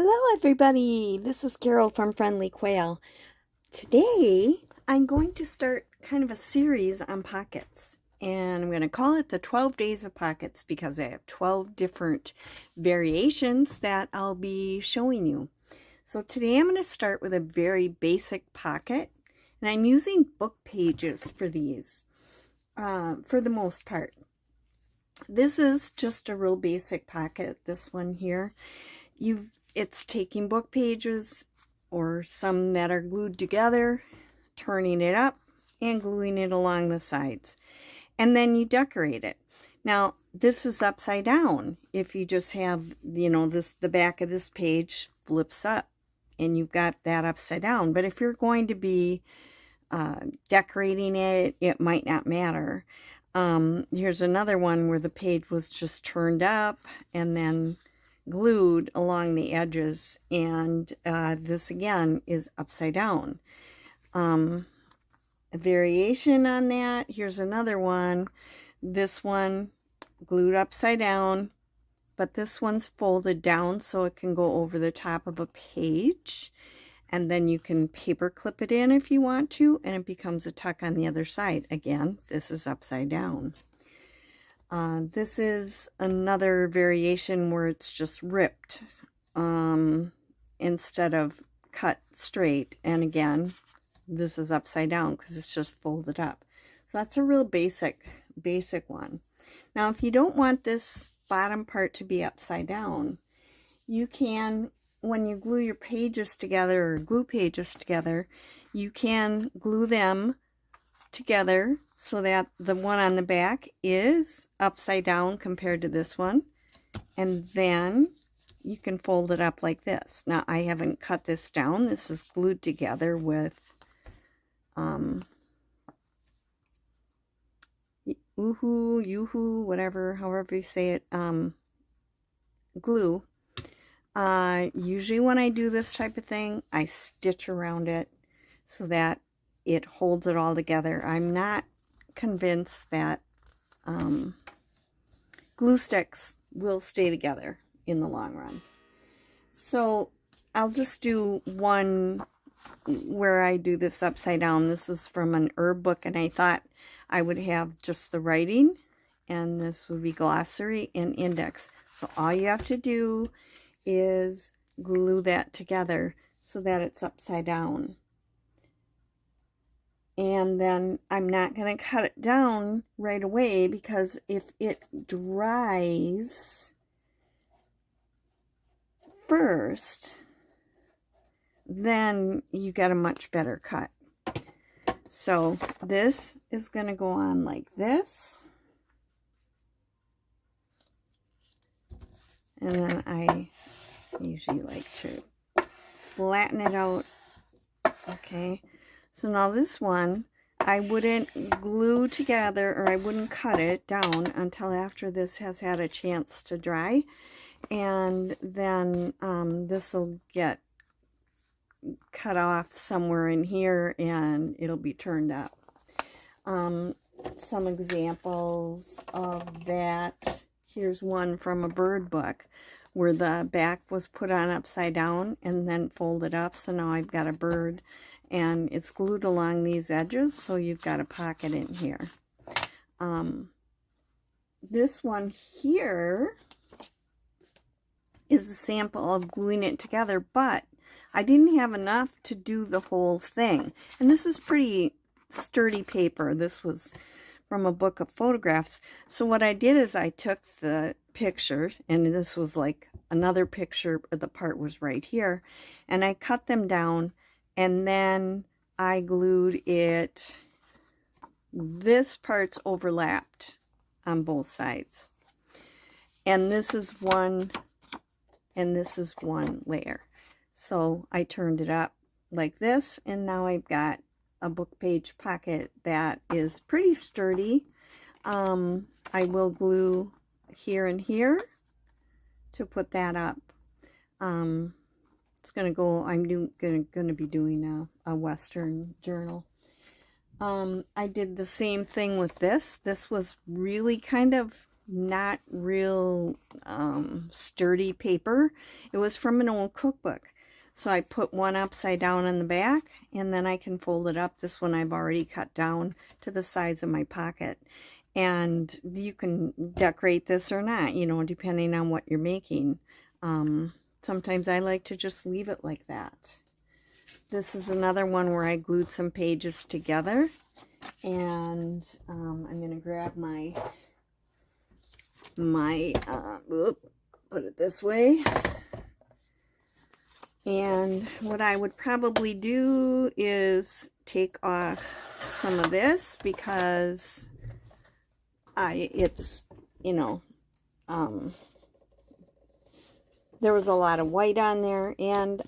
Hello everybody, this is Carol from Friendly Quail. Today I'm going to start kind of a series on pockets, and I'm going to call it the 12 Days of Pockets because I have 12 different variations that I'll be showing you. So today I'm going to start with a very basic pocket, and I'm using book pages for these for the most part. This is just a real basic pocket, this one here. It's taking book pages or some that are glued together, turning it up and gluing it along the sides, and then you decorate it. Now this is upside down. If you just have, the back of this page flips up and you've got that upside down. But if you're going to be decorating it, it might not matter. Here's another one where the page was just turned up and then glued along the edges, and this again is upside down. A variation on that, here's another one. This one glued upside down, but this one's folded down so it can go over the top of a page, and then you can paper clip it in if you want to, and it becomes a tuck on the other side. Again, this is upside down. This is another variation where it's just ripped instead of cut straight. And again, this is upside down because it's just folded up. So that's a real basic one. Now, if you don't want this bottom part to be upside down, you can, when you glue your pages together or glue pages together, you can glue them together so that the one on the back is upside down compared to this one, and then you can fold it up like this. Now I haven't cut this down. This is glued together with yoo-hoo, whatever, however you say it, glue. Usually when I do this type of thing, I stitch around it so that it holds it all together. I'm not convinced that glue sticks will stay together in the long run. So I'll just do one where I do this upside down. This is from an herb book, and I thought I would have just the writing, and this would be glossary and index. So all you have to do is glue that together so that it's upside down. And then I'm not going to cut it down right away, because if it dries first, then you get a much better cut. So this is going to go on like this. And then I usually like to flatten it out. Okay. So now this one, I wouldn't glue together, or I wouldn't cut it down until after this has had a chance to dry. And then this will get cut off somewhere in here and it'll be turned up. Some examples of that. Here's one from a bird book where the back was put on upside down and then folded up. So now I've got a bird, and it's glued along these edges, so you've got a pocket in here. This one here is a sample of gluing it together, but I didn't have enough to do the whole thing. And this is pretty sturdy paper. This was from a book of photographs. So what I did is I took the pictures, and this was like another picture, the part was right here, and I cut them down, and then I glued it. This part's overlapped on both sides. And this is one, and this is one layer. So I turned it up like this, and now I've got a book page pocket that is pretty sturdy. I will glue here and here to put that up. It's going to go, I'm going to be doing a Western journal. I did the same thing with this. This was really kind of not real sturdy paper. It was from an old cookbook. So I put one upside down on the back, and then I can fold it up. This one I've already cut down to the size of my pocket. And you can decorate this or not, you know, depending on what you're making. Sometimes I like to just leave it like that. This is another one where I glued some pages together. And I'm going to grab my put it this way. And what I would probably do is take off some of this because it's, you know, there was a lot of white on there, and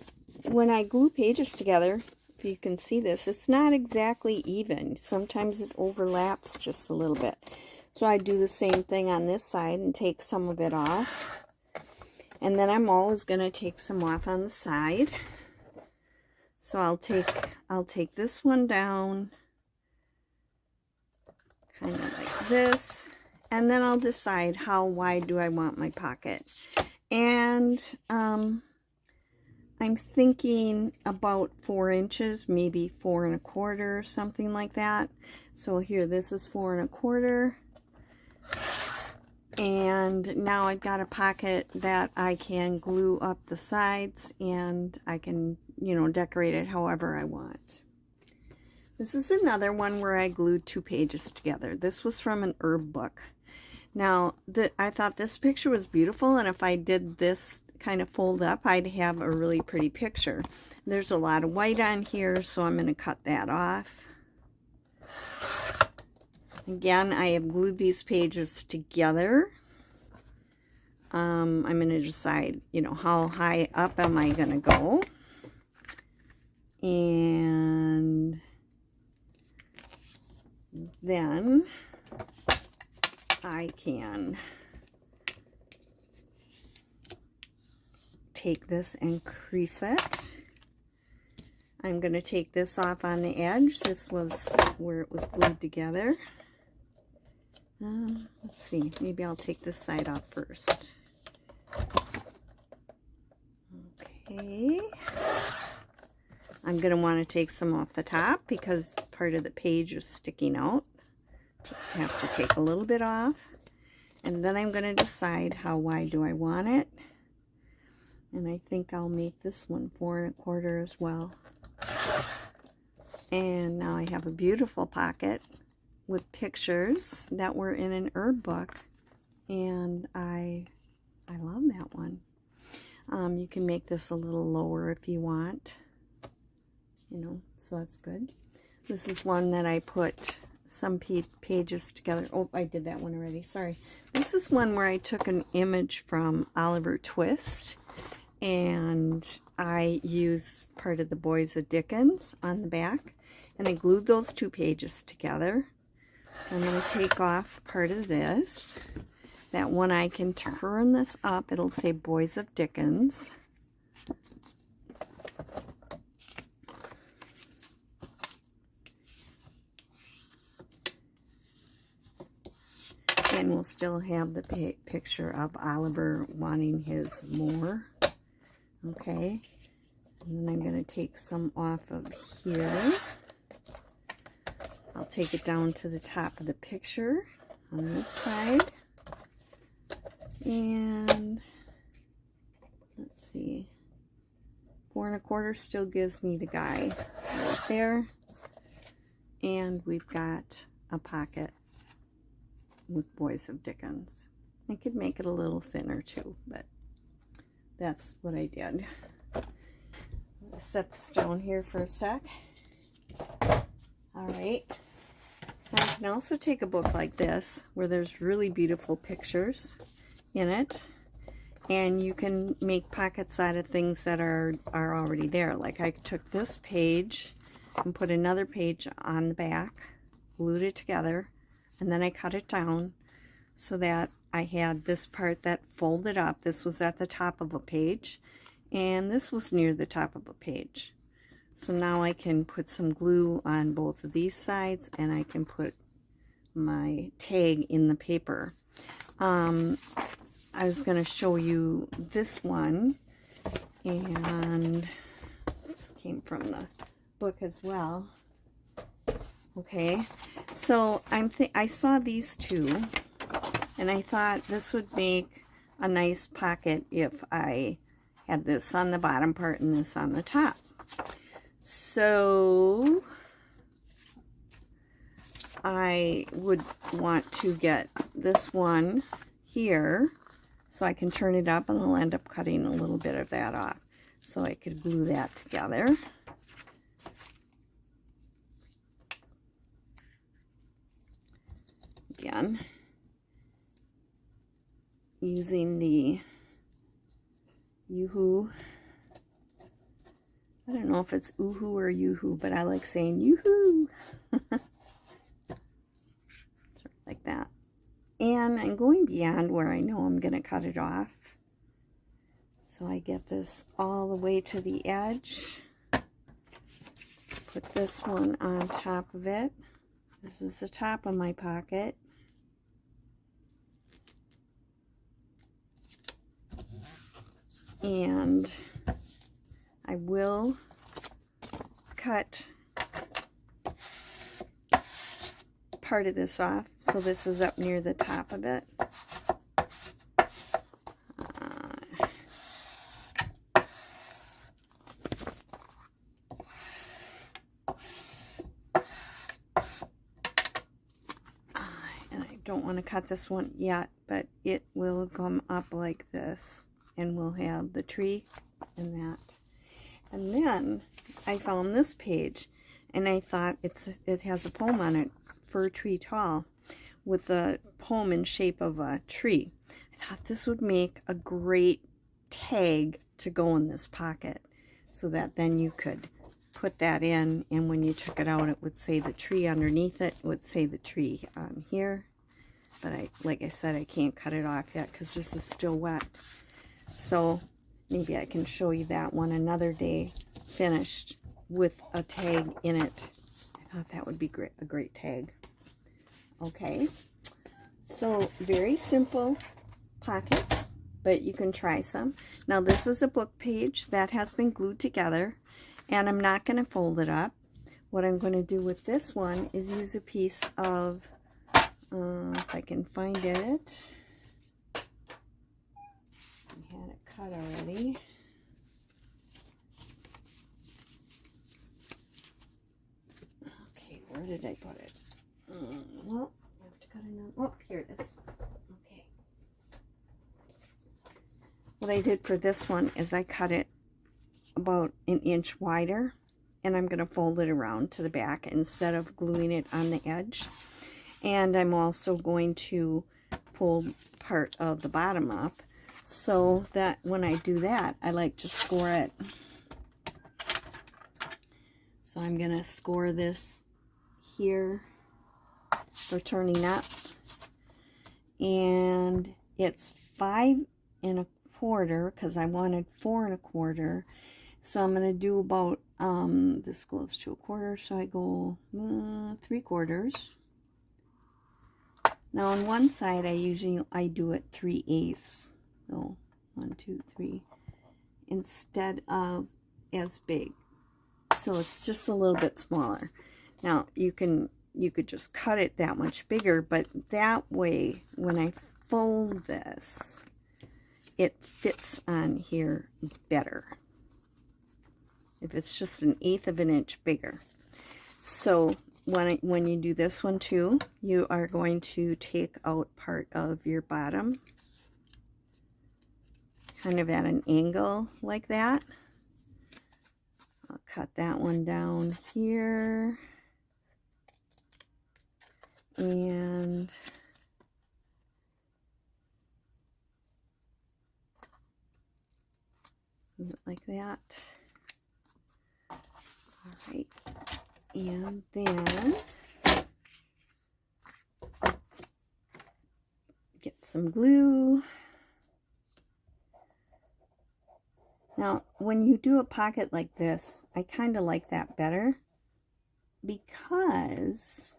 when I glue pages together, if you can see this, it's not exactly even. Sometimes it overlaps just a little bit. So I do the same thing on this side and take some of it off. And then I'm always going to take some off on the side. So I'll take this one down, kind of like this, and then I'll decide how wide do I want my pocket. And I'm thinking about 4 inches, maybe 4 1/4, something like that. So here, this is 4 1/4. And now I've got a pocket that I can glue up the sides, and I can, you know, decorate it however I want. This is another one where I glued 2 pages together. This was from an herb book. Now, I thought this picture was beautiful, and if I did this kind of fold up, I'd have a really pretty picture. There's a lot of white on here, so I'm going to cut that off. Again, I have glued these pages together. I'm going to decide, you know, how high up am I going to go. And then I can take this and crease it. I'm going to take this off on the edge. This was where it was glued together. Let's see, maybe I'll take this side off first. Okay. I'm going to want to take some off the top because part of the page is sticking out. Just have to take a little bit off. And then I'm going to decide how wide do I want it. And I think I'll make this one 4 1/4 as well. And now I have a beautiful pocket with pictures that were in an herb book, and I love that one. You can make this a little lower if you want, you know, so that's good. This is one that I put some pages together. Oh, I did that one already, sorry. This is one where I took an image from Oliver Twist, and I used part of the Boys of Dickens on the back, and I glued those 2 pages together. I'm going to take off part of this. That one I can turn this up. It'll say Boys of Dickens. And we'll still have the picture of Oliver wanting his more. Okay. And then I'm going to take some off of here. I'll take it down to the top of the picture on this side. And let's see, 4 1/4 still gives me the guy right there. And we've got a pocket with Boys of Dickens. I could make it a little thinner too, but that's what I did. I'll set this down here for a sec. Alright. I can also take a book like this where there's really beautiful pictures in it, and you can make pockets out of things that are already there. Like I took this page and put another page on the back, glued it together, and then I cut it down so that I had this part that folded up. This was at the top of a page, and this was near the top of a page. So now I can put some glue on both of these sides, and I can put my tag in the paper. I was going to show you this one, and this came from the book as well. Okay, so I saw these two, and I thought this would make a nice pocket if I had this on the bottom part and this on the top. So I would want to get this one here so I can turn it up, and I'll end up cutting a little bit of that off so I could glue that together. Again, using the Yoo-hoo. I don't know if it's ooh-hoo or yoo-hoo, but I like saying yoo-hoo. Like that. And I'm going beyond where I know I'm going to cut it off. So I get this all the way to the edge. Put this one on top of it. This is the top of my pocket. And I will cut part of this off, so this is up near the top of it. And I don't want to cut this one yet, but it will come up like this, and we'll have the tree and that. And then I found this page, and I thought it has a poem on it, Fir Tree Tall, with a poem in shape of a tree. I thought this would make a great tag to go in this pocket, so that then you could put that in, and when you took it out, it would say the tree underneath it. It would say the tree on here. But like I said, I can't cut it off yet because this is still wet. So maybe I can show you that one another day, finished with a tag in it. I thought that would be great, a great tag. Okay, so very simple pockets, but you can try some. Now this is a book page that has been glued together, and I'm not going to fold it up. What I'm going to do with this one is use a piece of, if I can find it, I had it cut already. Okay, where did I put it? Well, I have to cut it out. Oh, here it is. Okay. What I did for this one is I cut it about an inch wider, and I'm going to fold it around to the back instead of gluing it on the edge. And I'm also going to fold part of the bottom up, so that when I do that, I like to score it. So I'm going to score this here for turning up, and it's 5 1/4 because I wanted 4 1/4. So I'm going to do about this goes to 1/4, so I go 3/4. Now on one side I do it 3/8, so 1 2 3, instead of as big, so it's just a little bit smaller. Now you could just cut it that much bigger, but that way when I fold this, it fits on here better if it's just 1/8 of an inch bigger. So when you do this one too, you are going to take out part of your bottom, kind of at an angle like that. I'll cut that one down here, and like that. All right, and then get some glue. Now, when you do a pocket like this, I kind of like that better because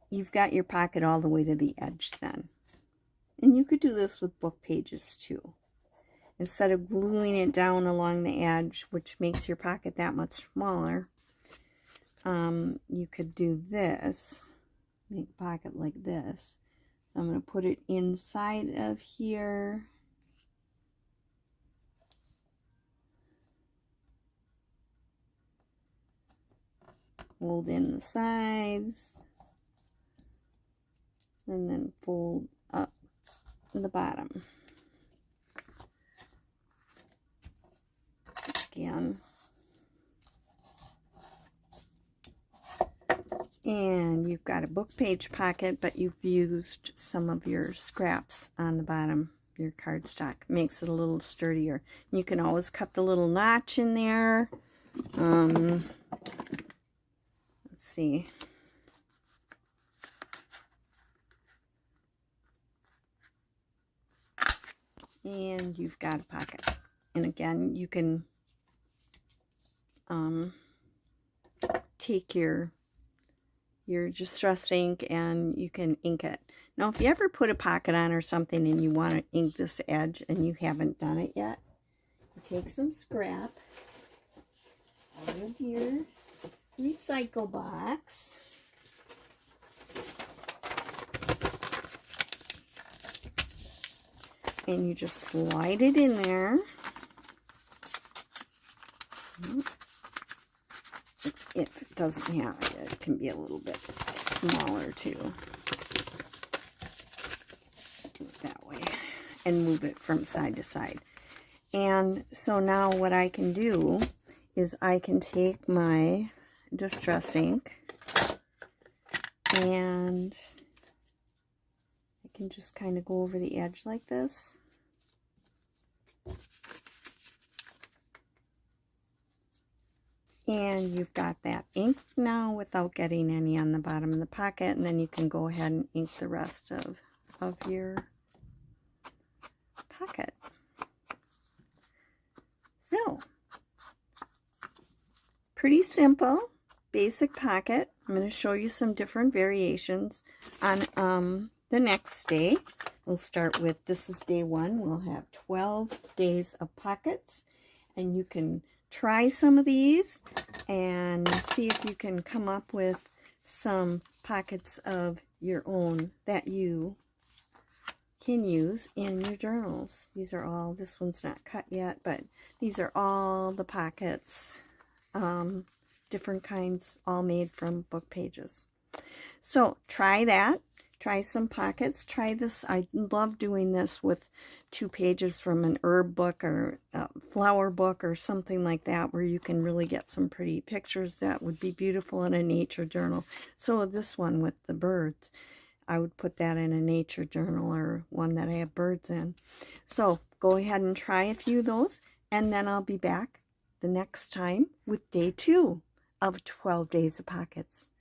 you've got your pocket all the way to the edge then. And you could do this with book pages too. Instead of gluing it down along the edge, which makes your pocket that much smaller, you could do this. Make a pocket like this. So I'm going to put it inside of here. Fold in the sides. And then fold up the bottom. Again. And you've got a book page pocket, but you've used some of your scraps on the bottom, your cardstock. Makes it a little sturdier. You can always cut the little notch in there. Let's see. And you've got a pocket. And again, you can take your distress ink and you can ink it. Now, if you ever put a pocket on or something and you want to ink this edge and you haven't done it yet, you take some scrap out of your recycle box. And you just slide it in there. If it doesn't have it, it can be a little bit smaller too. Do it that way. And move it from side to side. And so now what I can do is I can take my distress ink and I can just kind of go over the edge like this. And you've got that ink now without getting any on the bottom of the pocket. And then you can go ahead and ink the rest of your pocket. So, pretty simple, basic pocket. I'm going to show you some different variations on the next day. We'll start with, this is day 1. We'll have 12 days of pockets. And you can try some of these and see if you can come up with some pockets of your own that you can use in your journals. These are all, this one's not cut yet, but these are all the pockets, different kinds, all made from book pages. So try that. Try some pockets. Try this. I love doing this with 2 pages from an herb book or a flower book or something like that, where you can really get some pretty pictures that would be beautiful in a nature journal. So this one with the birds, I would put that in a nature journal or one that I have birds in. So go ahead and try a few of those, and then I'll be back the next time with day 2 of 12 days of pockets.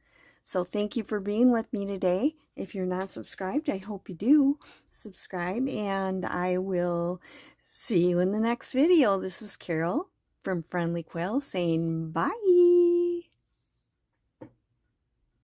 So thank you for being with me today. If you're not subscribed, I hope you do subscribe, and I will see you in the next video. This is Carol from Friendly Quill saying bye.